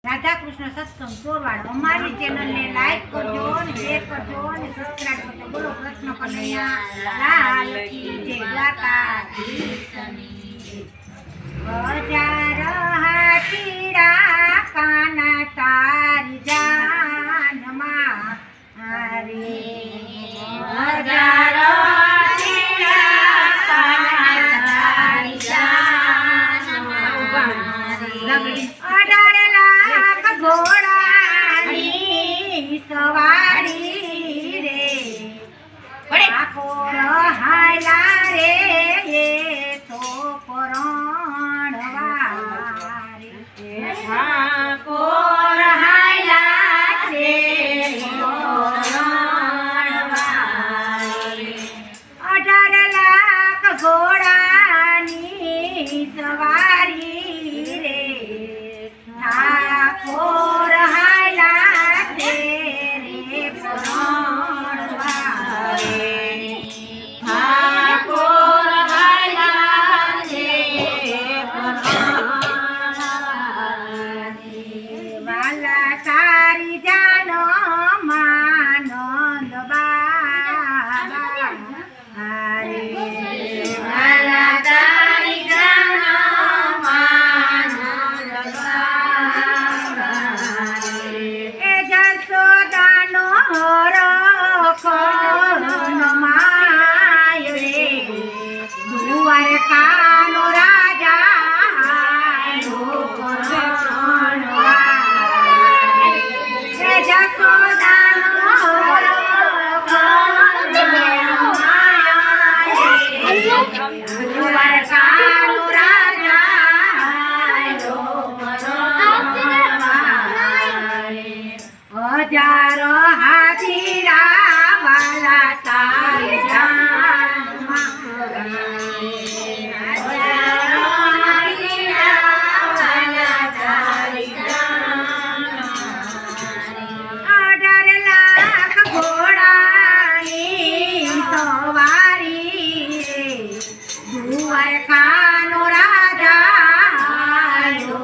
राधा कृष्ण सत्संग चोरवाड़ हमारी चैनल ने लाइक करजो ने शेयर करजो ने सब्सक्राइब करजो। बोलो कृष्ण कन्हैया लाल की जय। हजार हाथीरा काना तारी जान मारे हजार हाथीरा काना तारी जान मारे घोड़ानी सवारी रे ठाकोर हायला रे ये तो परणवारी ठाकोर हायला रे परणवारी 18 लाख घोड़ानी सवारी रे ठाकोर हायला तेरे परणवारी ठाकोर हायला तेरे परणवारी वाला तारी जानो मानंद बाबा हरे वाला तारी जानो मानंद बाबा ए जसोदानो रखनो माय रे द्वारकानो राजा आयो परणवारी ए जसोदानो रखनो माय रे द्वारकानो राजा आयो परणवारी हजारो हाथीरा वाला तारे जान मारे हजारो हाथीरा वाला तारे जान मारे 18 लाख घोड़ानी सवारी रे द्वारकानो राजा आयो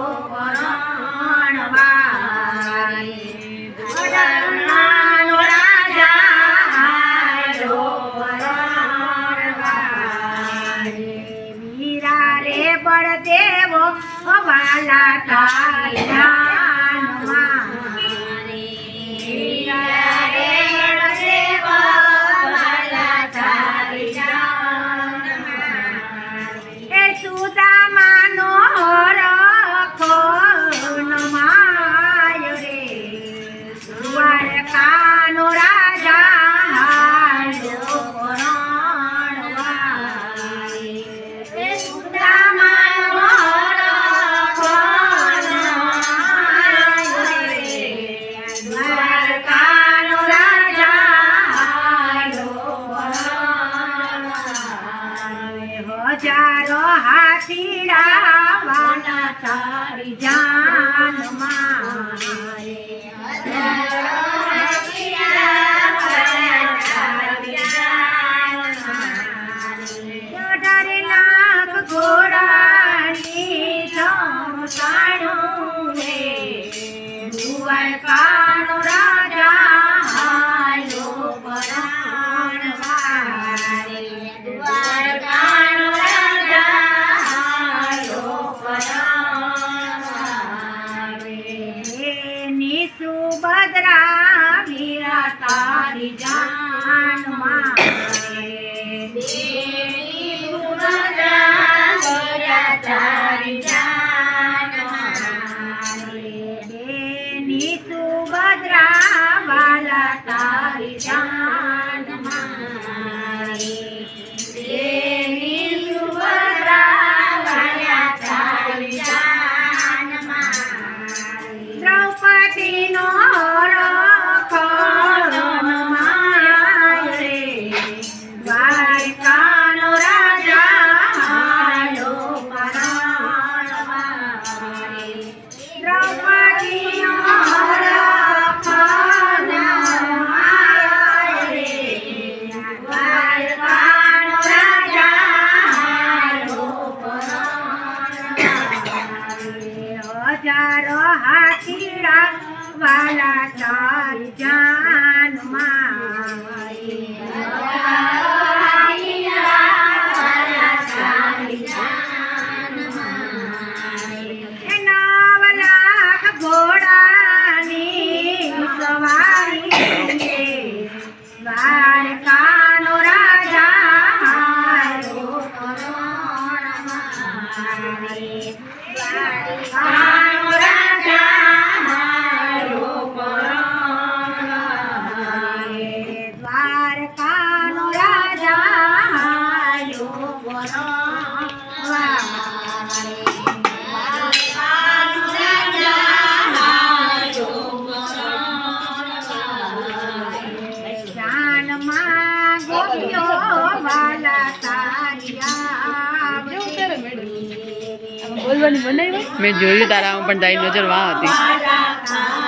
परणवारी द्वारकानो राजा आयो परणवारी मीरा रे बलदेव वाला तारी जान मारे मीरा रे बलदेव वाला तारी जान मारे ए सुदामानो रखनो माय रे द्वारकानो राजा आयो परणवारी ए सुदामानो रखनो माय रे द्वारकानो राजा आयो परणवारी हजारो हाथीरा वाला तारी जान मारे हजारो हाथीरा वाला तारी जान मारे 18 लाख घोड़ानी समसाणु रे द्वारकानो राजा आयो परणवारी द्वारकानो राजा आयो परणवारी सुभद्रा वीरा तारी जान मारे सुभद्रा वीरा तारी जान मारे सुभद्रा वाला तारी जान मारे सुभद्रा वाला तारी जान मारे द्रौपदी नो रखनो माय रे द्वारकानो राजा आयो परणवारी द्रौपदी नो रखनो माय रे द्वारकानो राजा आयो परणवारी हजारो हाथी વાલા તારી જાનમાં નવ લાખ ઘોડાની સવારી દ્વારકાનો રાજા હારો દ્વારકાનો રાજા હારો દ્વારકાનો રાજા જાનમાં ગોપ્યો વાલા તારિયા મેં જોયું તારામાં પણ તારી નજર વાહ હતી.